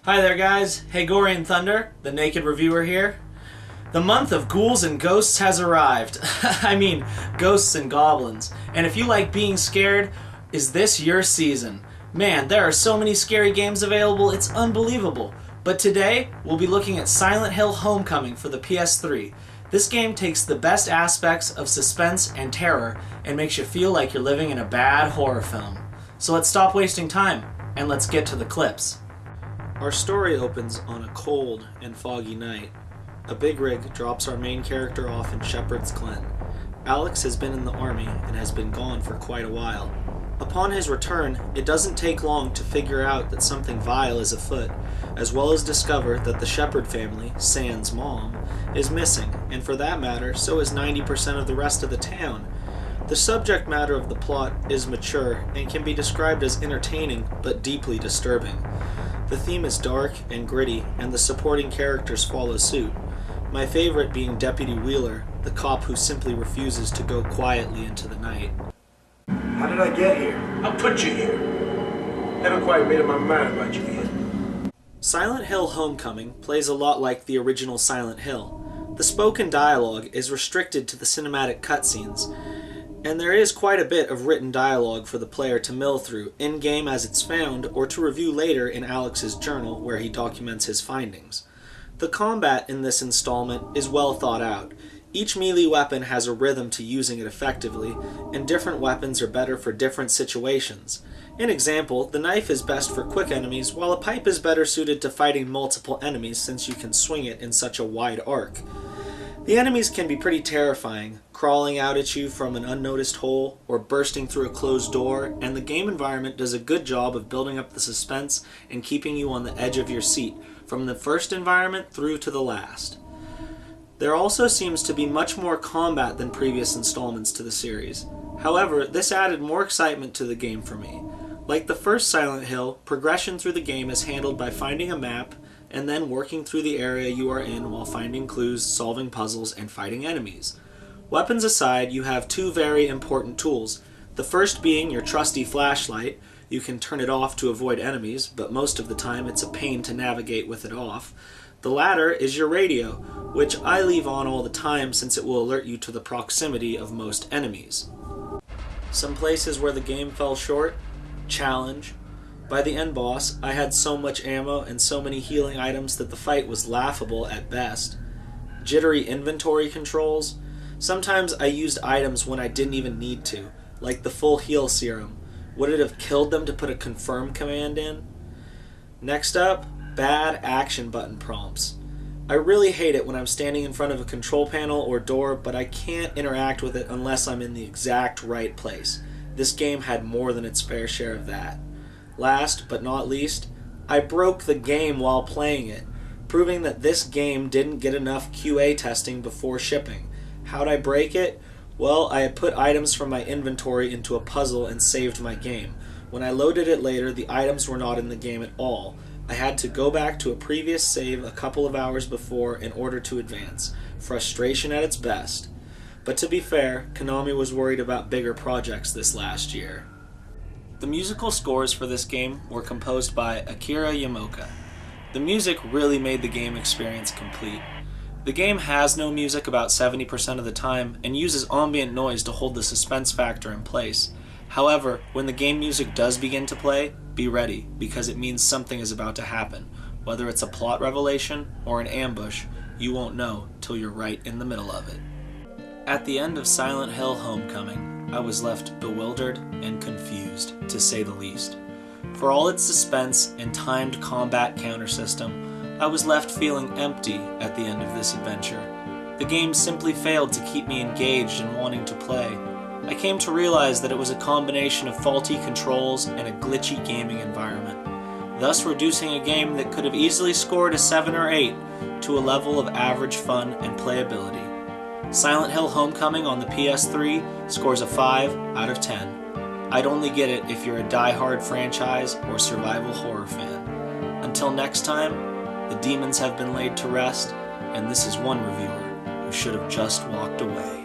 Hi there guys, Hagorian Thunder, the Naked Reviewer here. The month of ghouls and ghosts has arrived. I mean, ghosts and goblins. And if you like being scared, is this your season? Man, there are so many scary games available, it's unbelievable. But today, we'll be looking at Silent Hill Homecoming for the PS3. This game takes the best aspects of suspense and terror and makes you feel like you're living in a bad horror film. So let's stop wasting time, and let's get to the clips. Our story opens on a cold and foggy night. A big rig drops our main character off in Shepherd's Glen. Alex has been in the army and has been gone for quite a while. Upon his return, it doesn't take long to figure out that something vile is afoot, as well as discover that the Shepherd family, Sans mom, is missing, and for that matter, so is 90% of the rest of the town. The subject matter of the plot is mature and can be described as entertaining but deeply disturbing. The theme is dark and gritty, and the supporting characters follow suit. My favorite being Deputy Wheeler, the cop who simply refuses to go quietly into the night. How did I get here? I put you here. Haven't quite made up my mind about you yet. Silent Hill Homecoming plays a lot like the original Silent Hill. The spoken dialogue is restricted to the cinematic cutscenes, and there is quite a bit of written dialogue for the player to mill through, in-game as it's found, or to review later in Alex's journal where he documents his findings. The combat in this installment is well thought out. Each melee weapon has a rhythm to using it effectively, and different weapons are better for different situations. In example, the knife is best for quick enemies, while a pipe is better suited to fighting multiple enemies since you can swing it in such a wide arc. The enemies can be pretty terrifying, crawling out at you from an unnoticed hole or bursting through a closed door, and the game environment does a good job of building up the suspense and keeping you on the edge of your seat, from the first environment through to the last. There also seems to be much more combat than previous installments to the series. However, this added more excitement to the game for me. Like the first Silent Hill, progression through the game is handled by finding a map and then working through the area you are in while finding clues, solving puzzles, and fighting enemies. Weapons aside, you have two very important tools. The first being your trusty flashlight. You can turn it off to avoid enemies, but most of the time it's a pain to navigate with it off. The latter is your radio, which I leave on all the time since it will alert you to the proximity of most enemies. Some places where the game fell short: challenge. By the end boss, I had so much ammo and so many healing items that the fight was laughable at best. Jittery inventory controls. Sometimes I used items when I didn't even need to, like the full heal serum. Would it have killed them to put a confirm command in? Next up, bad action button prompts. I really hate it when I'm standing in front of a control panel or door, but I can't interact with it unless I'm in the exact right place. This game had more than its fair share of that. Last but not least, I broke the game while playing it, proving that this game didn't get enough QA testing before shipping. How'd I break it? Well, I had put items from my inventory into a puzzle and saved my game. When I loaded it later, the items were not in the game at all. I had to go back to a previous save a couple of hours before in order to advance. Frustration at its best. But to be fair, Konami was worried about bigger projects this last year. The musical scores for this game were composed by Akira Yamaoka. The music really made the game experience complete. The game has no music about 70% of the time and uses ambient noise to hold the suspense factor in place. However, when the game music does begin to play, be ready, because it means something is about to happen. Whether it's a plot revelation or an ambush, you won't know till you're right in the middle of it. At the end of Silent Hill Homecoming, I was left bewildered and confused, to say the least. For all its suspense and timed combat counter system, I was left feeling empty at the end of this adventure. The game simply failed to keep me engaged and wanting to play. I came to realize that it was a combination of faulty controls and a glitchy gaming environment, thus reducing a game that could have easily scored a 7 or 8 to a level of average fun and playability. Silent Hill Homecoming on the PS3 scores a 5 out of 10. I'd only get it if you're a die-hard franchise or survival horror fan. Until next time, the demons have been laid to rest, and this is one reviewer who should have just walked away.